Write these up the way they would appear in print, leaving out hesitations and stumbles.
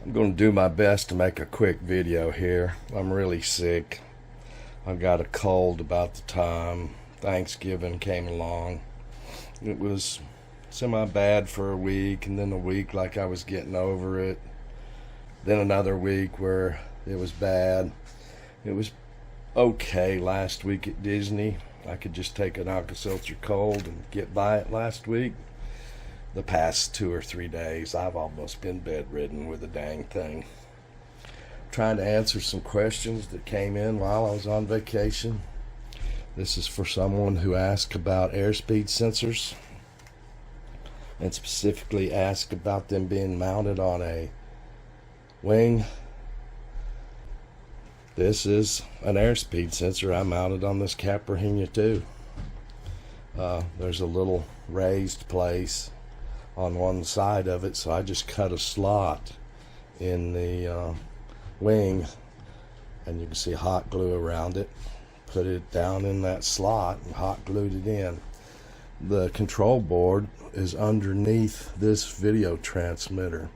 I'm going to do my best to make a quick video here. I'm really sick. I got a cold about the time Thanksgiving came along. It was semi-bad for a week, and then a week like I was getting over it. Then another week where it was bad. It was okay last week at Disney. I could just take an Alka-Seltzer cold and get by it last week. The past 2 or 3 days, I've almost been bedridden with the dang thing. Trying to answer some questions that came in while I was on vacation. This is for someone who asked about airspeed sensors, and specifically asked about them being mounted on a wing. This is an airspeed sensor I mounted on this Caprahina too. There's a little raised place on one side of it, so I just cut a slot in the wing, and you can see hot glue around it. Put it down in that slot and hot glued it in. The control board is underneath this video transmitter.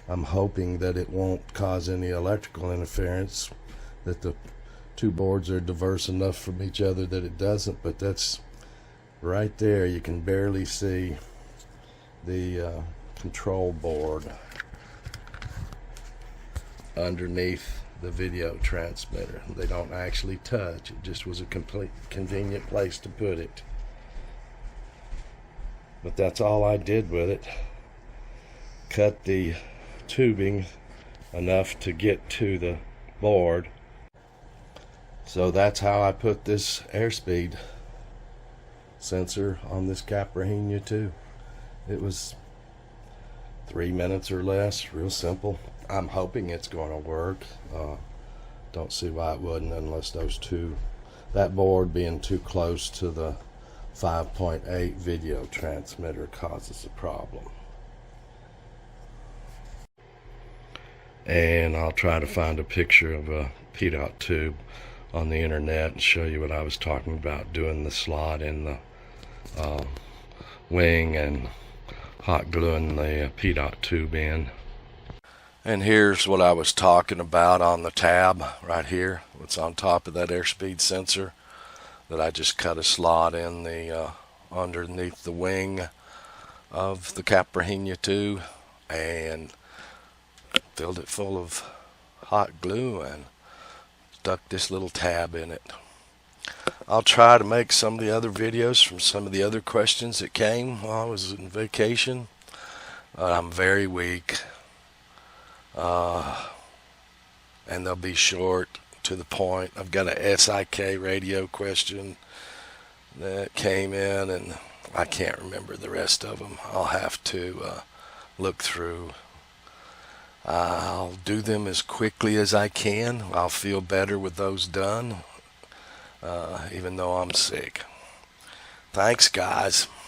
I'm hoping that it won't cause any electrical interference, that the two boards are diverse enough from each other that it doesn't, but that's right there. You can barely see the control board underneath the video transmitter. They don't actually touch. It just was a complete convenient place to put it. But that's all I did with it. Cut the tubing enough to get to the board. So that's how I put this airspeed sensor on this Caprahina too. It was 3 minutes or less, real simple. I'm hoping it's going to work. Don't see why it wouldn't, unless that board being too close to the 5.8 video transmitter causes a problem. And I'll try to find a picture of a PDOT tube on the internet and show you what I was talking about, doing the slot in the wing and hot gluing the PDOT tube in. And here's what I was talking about on the tab right here. It's on top of that airspeed sensor that I just cut a slot in the underneath the wing of the Caprahina tube and filled it full of hot glue and stuck this little tab in it. I'll try to make some of the other videos from some of the other questions that came while I was on vacation. I'm very weak, and they'll be short, to the point. I've got a SIK radio question that came in, and I can't remember the rest of them. I'll have to look through. I'll do them as quickly as I can. I'll feel better with those done, even though I'm sick. Thanks, guys.